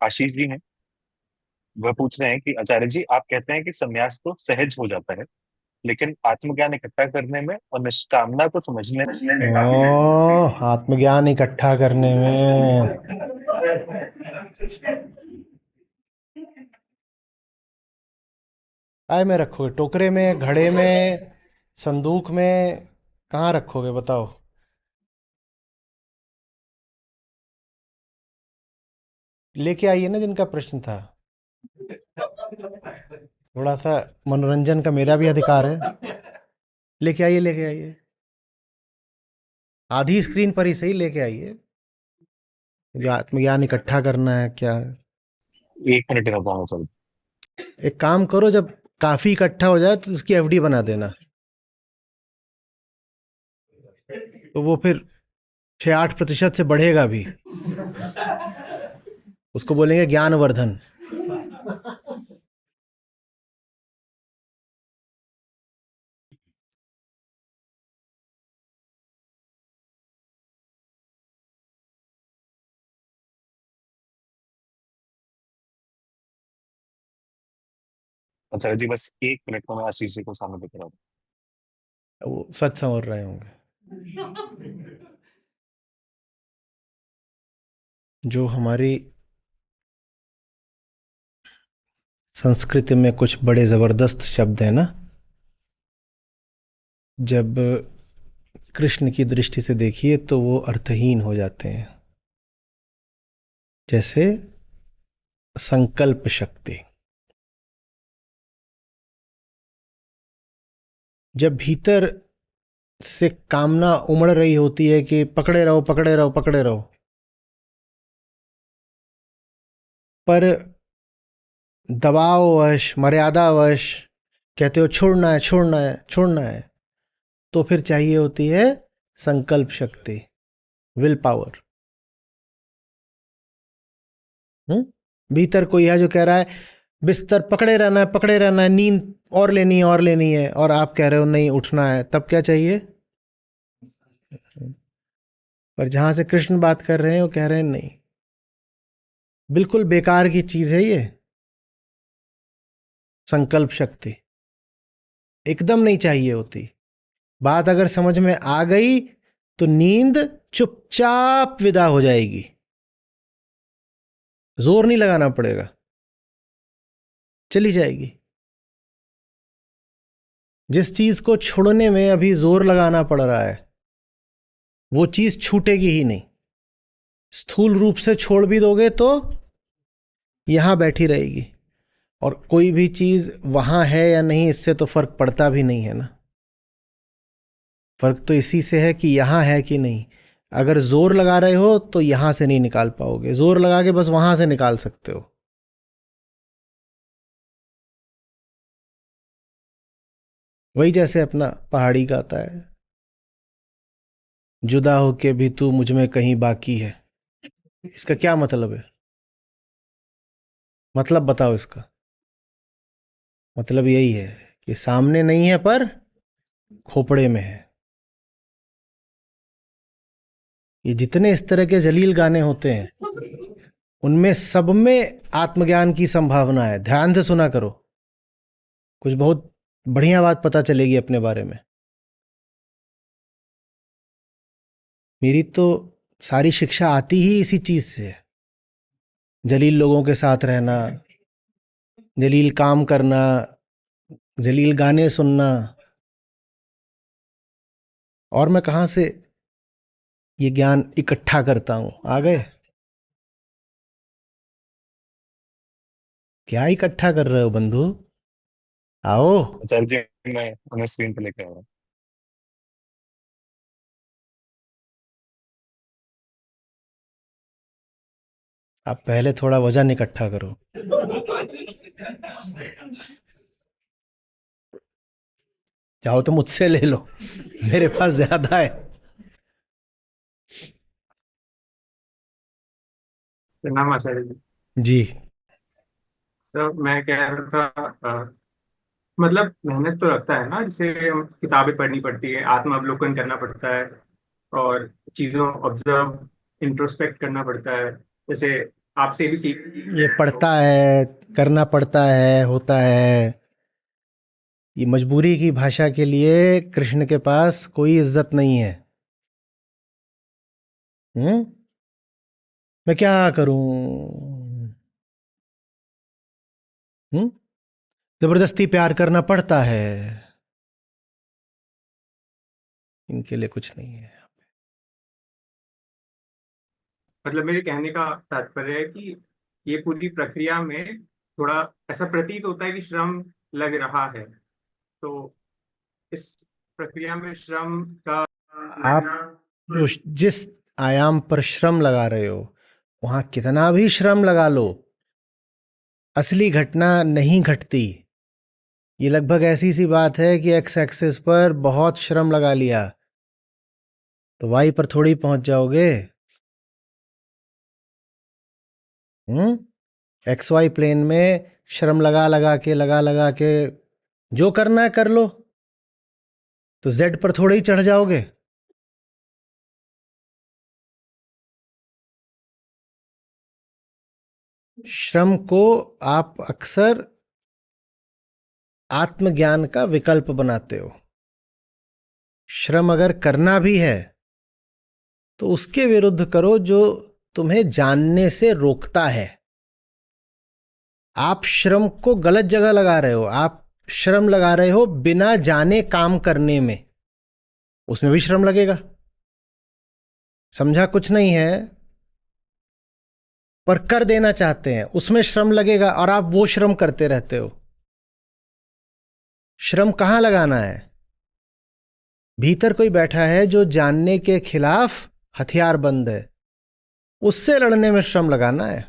आशीष जी हैं। वह पूछ रहे हैं कि आचार्य जी, आप कहते हैं कि संन्यास तो सहज हो जाता है, लेकिन आत्मज्ञान इकट्ठा करने में और निष्कामना को समझने में काफी देर लगती आत्मज्ञान इकट्ठा करने में काय में रखोगे? टोकरे में, घड़े में, संदूक में? कहाँ रखोगे बताओ? लेके आइए ना, जिनका प्रश्न था। थोड़ा सा मनोरंजन का मेरा भी अधिकार है। लेके आइए, लेके आइए। आधी स्क्रीन पर ही सही, लेके आइए। जो आत्मज्ञान इकट्ठा करना है क्या? है। 1 मिनट का पाऊंगा सर। एक काम करो, जब काफी इकट्ठा हो जाए तो उसकी एफडी बना देना, तो वो फिर 6-8% से बढ़ेगा भी। उसको बोलेंगे ज्ञानवर्धन। आचार्य जी, बस 1 मिनट में मैं आशीष जी को सामने देख रहा हूँ। वो सच समझ रहे होंगे। जो हमारी संस्कृति में कुछ बड़े जबरदस्त शब्द हैं ना, जब कृष्ण की दृष्टि से देखिए तो वो अर्थहीन हो जाते हैं। जैसे संकल्प शक्ति। जब भीतर से कामना उमड़ रही होती है कि पकड़े रहो, पकड़े रहो, पकड़े रहो, पर दबाववश, मर्यादावश कहते हो छोड़ना है, छोड़ना है, छोड़ना है, तो फिर चाहिए होती है संकल्प शक्ति, विल पावर। भीतर कोई है जो कह रहा है बिस्तर पकड़े रहना है, पकड़े रहना है, नींद और लेनी है, और लेनी है, और आप कह रहे हो नहीं उठना है, तब क्या चाहिए? पर जहां से कृष्ण बात कर रहे हैं वो कह रहे हैं नहीं, बिल्कुल बेकार की चीज है ये संकल्प शक्ति, एकदम नहीं चाहिए होती। बात अगर समझ में आ गई तो नींद चुपचाप विदा हो जाएगी, जोर नहीं लगाना पड़ेगा, चली जाएगी। जिस चीज को छोड़ने में अभी जोर लगाना पड़ रहा है वो चीज छूटेगी ही नहीं। स्थूल रूप से छोड़ भी दोगे तो यहां बैठी रहेगी, और कोई भी चीज वहां है या नहीं इससे तो फर्क पड़ता भी नहीं है ना। फर्क तो इसी से है कि यहां है कि नहीं। अगर जोर लगा रहे हो तो यहां से नहीं निकाल पाओगे, जोर लगा के बस वहां से निकाल सकते हो। वही जैसे अपना पहाड़ी का आता है, जुदा होके भी तू मुझ में कहीं बाकी है। इसका क्या मतलब है? मतलब बताओ इसका। मतलब यही है कि सामने नहीं है पर खोपड़े में है। ये जितने इस तरह के जलील गाने होते हैं उनमें सब में आत्मज्ञान की संभावना है। ध्यान से सुना करो, कुछ बहुत बढ़िया बात पता चलेगी अपने बारे में। मेरी तो सारी शिक्षा आती ही इसी चीज से है। जलील लोगों के साथ रहना, जलील काम करना, जलील गाने सुनना। और मैं कहां से ये ज्ञान इकट्ठा करता हूं? आ गए? क्या इकट्ठा कर रहे हो बंधु? आओ। आचार्य जी, मैं उन्हें स्क्रीन पर लेकर आ रहा हूँ। आप पहले थोड़ा वजन इकट्ठा करो। चाहो तो मुझसे ले लो, मेरे पास ज्यादा है। प्रणाम आचार्य जी। जी। सर मैं कह रहा था मतलब मेहनत तो लगता है ना, जैसे हम किताबें पढ़नी पड़ती है, आत्मावलोकन करना पड़ता है और चीज़ों ऑब्जर्व इंट्रोस्पेक्ट करना पड़ता है। जैसे आपसे भी सीख ये पड़ता है, करना पड़ता है, होता है। ये मजबूरी की भाषा के लिए कृष्ण के पास कोई इज्जत नहीं है। हम्म। मैं क्या करूं? हम्म। जबरदस्ती प्यार करना पड़ता है। इनके लिए कुछ नहीं है। मतलब मेरे कहने का तात्पर्य है कि ये पूरी प्रक्रिया में थोड़ा ऐसा प्रतीत होता है कि श्रम लग रहा है। तो इस प्रक्रिया में श्रम का आप लगना जो जिस आयाम पर श्रम लगा रहे हो, वहां कितना भी श्रम लगा लो, असली घटना नहीं घटती। ये लगभग ऐसी सी बात है कि एक्स एक्सिस पर बहुत श्रम लगा लिया तो वाई पर थोड़ी पहुंच जाओगे। एक्स वाई प्लेन में श्रम लगा लगा के जो करना है कर लो, तो जेड पर थोड़े ही चढ़ जाओगे। श्रम को आप अक्सर आत्मज्ञान का विकल्प बनाते हो। श्रम अगर करना भी है तो उसके विरुद्ध करो जो तुम्हें जानने से रोकता है। आप श्रम को गलत जगह लगा रहे हो। आप श्रम लगा रहे हो बिना जाने काम करने में, उसमें भी श्रम लगेगा। समझा कुछ नहीं है, पर कर देना चाहते हैं, उसमें श्रम लगेगा और आप वो श्रम करते रहते हो। श्रम कहां लगाना है? भीतर कोई बैठा है जो जानने के खिलाफ हथियार बंद है, उससे लड़ने में श्रम लगाना है।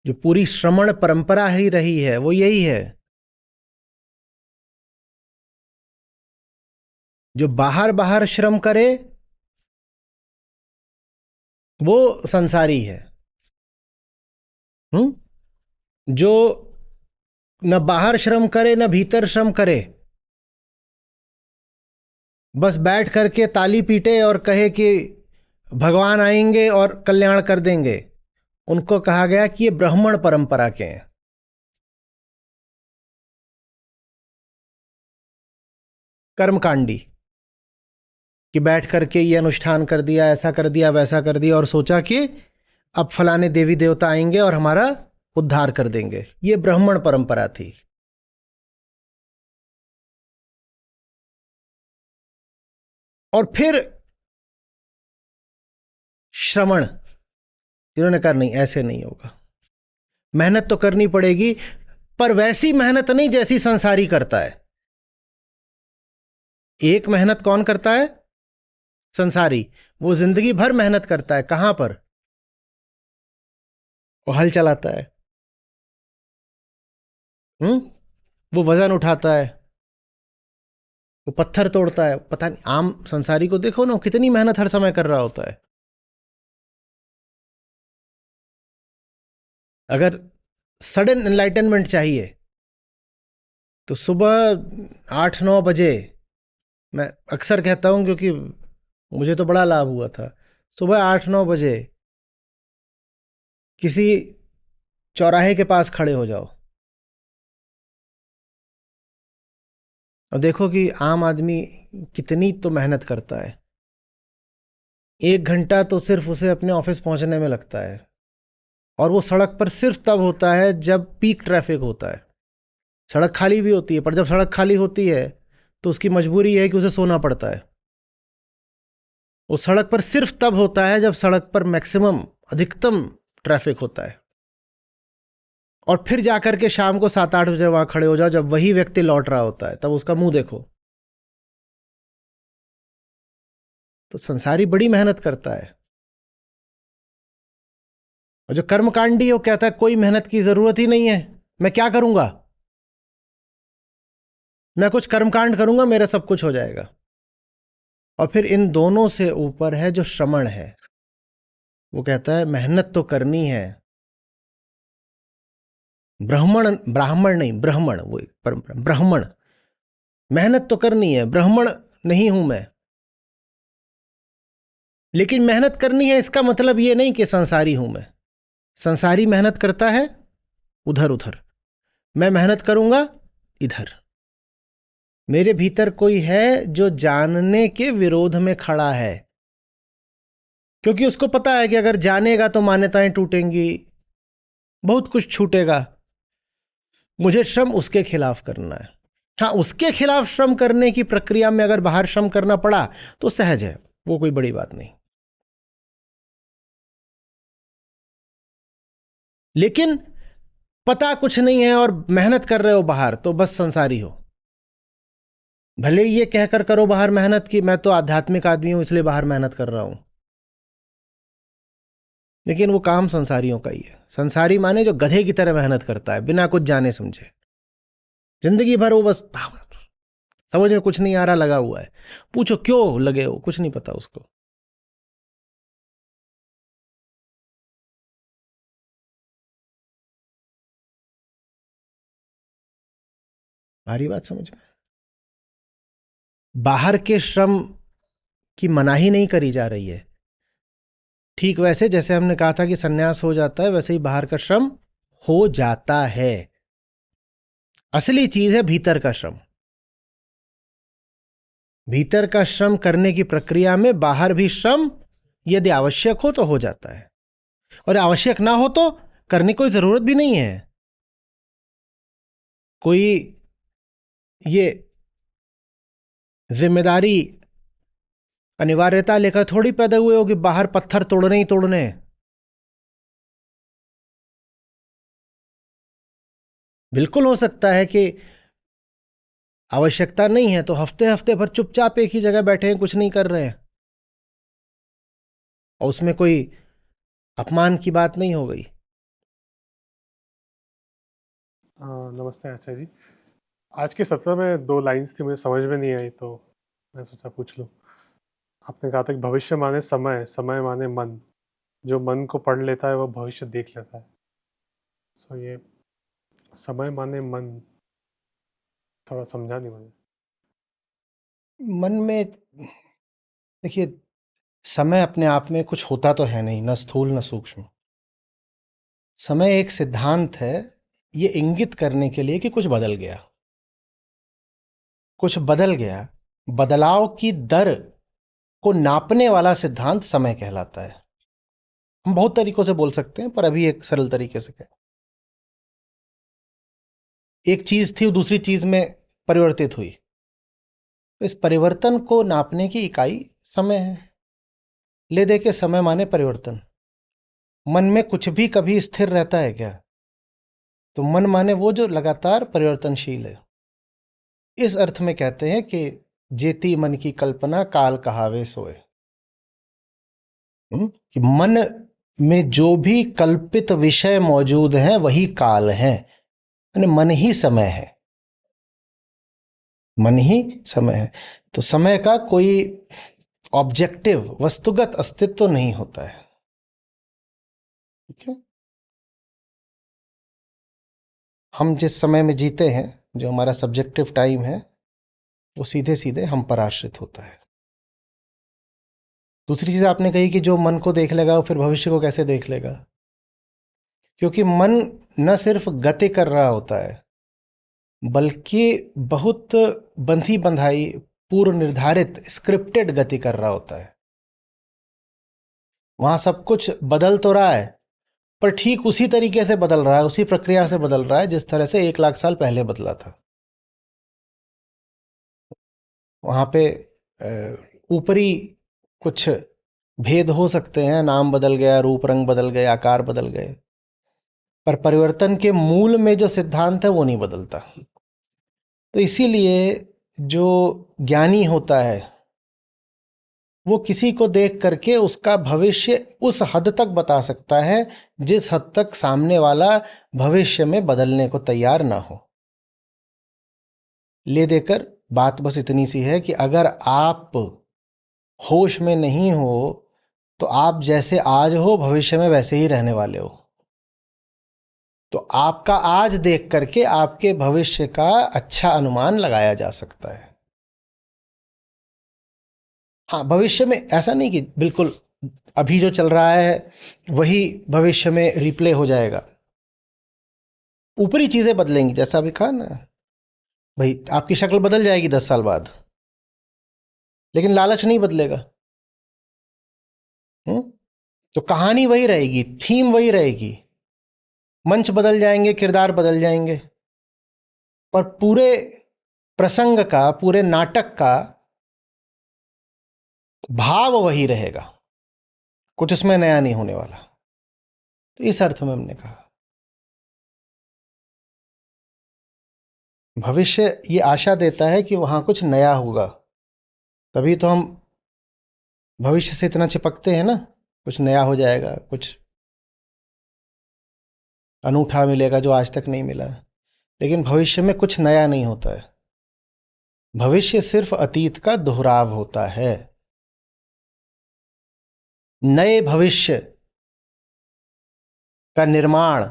जो पूरी श्रमण परंपरा ही रही है वो यही है। जो बाहर बाहर श्रम करे वो संसारी है। जो न बाहर श्रम करे न भीतर श्रम करे, बस बैठ करके ताली पीटे और कहे कि भगवान आएंगे और कल्याण कर देंगे, उनको कहा गया कि ये ब्राह्मण परंपरा के हैं। कर्मकांडी, कि बैठ करके ये अनुष्ठान कर दिया, ऐसा कर दिया, वैसा कर दिया और सोचा कि अब फलाने देवी देवता आएंगे और हमारा उद्धार कर देंगे। ये ब्राह्मण परंपरा थी। और फिर श्रमण, जिन्होंने कहा नहीं ऐसे नहीं होगा, मेहनत तो करनी पड़ेगी, पर वैसी मेहनत नहीं जैसी संसारी करता है। एक मेहनत कौन करता है? संसारी। वो जिंदगी भर मेहनत करता है। कहां पर? वो हल चलाता है। वो वजन उठाता है, वो पत्थर तोड़ता है। पता नहीं, आम संसारी को देखो ना, कितनी मेहनत हर समय कर रहा होता है। अगर सडन एनलाइटनमेंट चाहिए तो सुबह 8-9 बजे, मैं अक्सर कहता हूं क्योंकि मुझे तो बड़ा लाभ हुआ था, सुबह 8-9 बजे किसी चौराहे के पास खड़े हो जाओ और देखो कि आम आदमी कितनी तो मेहनत करता है। 1 घंटा तो सिर्फ उसे अपने ऑफिस पहुंचने में लगता है, और वो सड़क पर सिर्फ तब होता है जब पीक ट्रैफिक होता है। सड़क खाली भी होती है, पर जब सड़क खाली होती है तो उसकी मजबूरी है कि उसे सोना पड़ता है। वो सड़क पर सिर्फ तब होता है जब सड़क पर मैक्सिमम, अधिकतम ट्रैफिक होता है। और फिर जाकर के शाम को 7-8 बजे वहां खड़े हो जाओ जब वही व्यक्ति लौट रहा होता है, तब उसका मुंह देखो। तो संसारी बड़ी मेहनत करता है। और जो कर्मकांडी वो कहता है कोई मेहनत की जरूरत ही नहीं है, मैं क्या करूंगा, मैं कुछ कर्मकांड करूंगा मेरा सब कुछ हो जाएगा। और फिर इन दोनों से ऊपर है जो श्रमण है। वो कहता है मेहनत तो करनी है। ब्राह्मण, ब्राह्मण नहीं, ब्राह्मण, वो परंपरा ब्राह्मण, मेहनत तो करनी है, ब्राह्मण नहीं हूं मैं। लेकिन मेहनत करनी है इसका मतलब ये नहीं कि संसारी हूं मैं। संसारी मेहनत करता है उधर उधर, मैं मेहनत करूंगा इधर। मेरे भीतर कोई है जो जानने के विरोध में खड़ा है, क्योंकि उसको पता है कि अगर जानेगा तो मान्यताएं टूटेंगी, बहुत कुछ छूटेगा। मुझे श्रम उसके खिलाफ करना है। हाँ, उसके खिलाफ श्रम करने की प्रक्रिया में अगर बाहर श्रम करना पड़ा तो सहज है, वो कोई बड़ी बात नहीं। लेकिन पता कुछ नहीं है और मेहनत कर रहे हो बाहर, तो बस संसारी हो। भले ही ये कहकर करो बाहर मेहनत की मैं तो आध्यात्मिक आदमी हूं इसलिए बाहर मेहनत कर रहा हूं, लेकिन वो काम संसारियों का ही है। संसारी माने जो गधे की तरह मेहनत करता है बिना कुछ जाने समझे, जिंदगी भर वो बस समझ में कुछ नहीं आ रहा लगा हुआ है। पूछो क्यों लगे हो, कुछ नहीं पता उसको। हमारी बात समझ में, बाहर के श्रम की मनाही नहीं करी जा रही है। ठीक वैसे जैसे हमने कहा था कि सन्यास हो जाता है, वैसे ही बाहर का श्रम हो जाता है। असली चीज है भीतर का श्रम। भीतर का श्रम करने की प्रक्रिया में बाहर भी श्रम यदि आवश्यक हो तो हो जाता है, और आवश्यक ना हो तो करने की कोई जरूरत भी नहीं है। कोई ये जिम्मेदारी अनिवार्यता लेकर थोड़ी पैदा हुए हो कि बाहर पत्थर तोड़ने ही तोड़ने। बिल्कुल हो सकता है कि आवश्यकता नहीं है तो हफ्ते हफ्ते भर चुपचाप एक ही जगह बैठे हैं, कुछ नहीं कर रहे हैं, और उसमें कोई अपमान की बात नहीं हो गई। नमस्ते आचार्य जी। आज के सत्र में 2 लाइंस थी, मुझे समझ में नहीं आई तो मैं सोचा पूछ लूँ। आपने कहा था कि भविष्य माने समय, समय माने मन। जो मन को पढ़ लेता है वो भविष्य देख लेता है। सो ये समय माने मन थोड़ा समझा नहीं मुझे। मन में देखिए, समय अपने आप में कुछ होता तो है नहीं, न स्थूल न सूक्ष्म। समय एक सिद्धांत है, ये इंगित करने के लिए कि कुछ बदल गया। कुछ बदल गया, बदलाव की दर को नापने वाला सिद्धांत समय कहलाता है। हम बहुत तरीकों से बोल सकते हैं, पर अभी एक सरल तरीके से कहें। एक चीज थी वो दूसरी चीज में परिवर्तित हुई, तो इस परिवर्तन को नापने की इकाई समय है। ले दे के समय माने परिवर्तन। मन में कुछ भी कभी स्थिर रहता है क्या? तो मन माने वो जो लगातार परिवर्तनशील है। इस अर्थ में कहते हैं कि जेती मन की कल्पना काल कहावे सोए। कि मन में जो भी कल्पित विषय मौजूद हैं वही काल है, यानी मन ही समय है। मन ही समय है। तो समय का कोई ऑब्जेक्टिव वस्तुगत अस्तित्व नहीं होता है। ठीक है। हम जिस समय में जीते हैं, जो हमारा सब्जेक्टिव टाइम है, वो सीधे सीधे हम पर आश्रित होता है। दूसरी चीज आपने कही कि जो मन को देख लेगा वो फिर भविष्य को कैसे देख लेगा? क्योंकि मन न सिर्फ गति कर रहा होता है, बल्कि बहुत बंधी बंधाई पूर्व निर्धारित स्क्रिप्टेड गति कर रहा होता है। वहां सब कुछ बदल तो रहा है, पर ठीक उसी तरीके से बदल रहा है, उसी प्रक्रिया से बदल रहा है जिस तरह से 1 लाख साल पहले बदला था। वहां पे ऊपरी कुछ भेद हो सकते हैं, नाम बदल गया, रूप रंग बदल गए, आकार बदल गए, पर परिवर्तन के मूल में जो सिद्धांत है वो नहीं बदलता। तो इसीलिए जो ज्ञानी होता है वो किसी को देख करके उसका भविष्य उस हद तक बता सकता है जिस हद तक सामने वाला भविष्य में बदलने को तैयार ना हो। ले देकर बात बस इतनी सी है कि अगर आप होश में नहीं हो तो आप जैसे आज हो भविष्य में वैसे ही रहने वाले हो। तो आपका आज देख करके आपके भविष्य का अच्छा अनुमान लगाया जा सकता है। हाँ, भविष्य में ऐसा नहीं कि बिल्कुल अभी जो चल रहा है वही भविष्य में रिप्ले हो जाएगा। ऊपरी चीजें बदलेंगी, जैसा अभी कहा ना भाई, आपकी शक्ल बदल जाएगी 10 साल बाद, लेकिन लालच नहीं बदलेगा। हम्म? तो कहानी वही रहेगी, थीम वही रहेगी, मंच बदल जाएंगे, किरदार बदल जाएंगे, पर पूरे प्रसंग का, पूरे नाटक का भाव वही रहेगा, कुछ इसमें नया नहीं होने वाला। तो इस अर्थ में हमने कहा भविष्य ये आशा देता है कि वहां कुछ नया होगा, तभी तो हम भविष्य से इतना चिपकते हैं ना, कुछ नया हो जाएगा, कुछ अनूठा मिलेगा जो आज तक नहीं मिला। लेकिन भविष्य में कुछ नया नहीं होता है, भविष्य सिर्फ अतीत का दोहराव होता है। नए भविष्य का निर्माण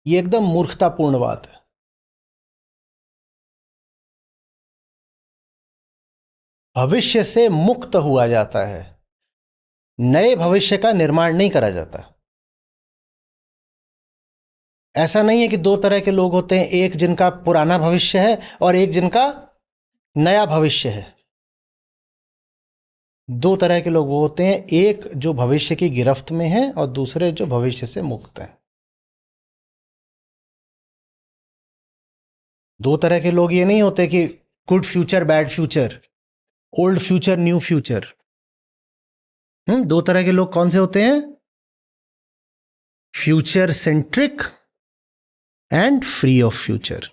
ये एकदम मूर्खतापूर्ण बात है। भविष्य से मुक्त हुआ जाता है, नए भविष्य का निर्माण नहीं करा जाता। ऐसा नहीं है कि दो तरह के लोग होते हैं, एक जिनका पुराना भविष्य है और एक जिनका नया भविष्य है। दो तरह के लोग वो होते हैं, एक जो भविष्य की गिरफ्त में है और दूसरे जो भविष्य से मुक्त हैं। दो तरह के लोग ये नहीं होते कि good future bad future, old future new future. दो तरह के लोग कौन से होते हैं? Future centric and free of future.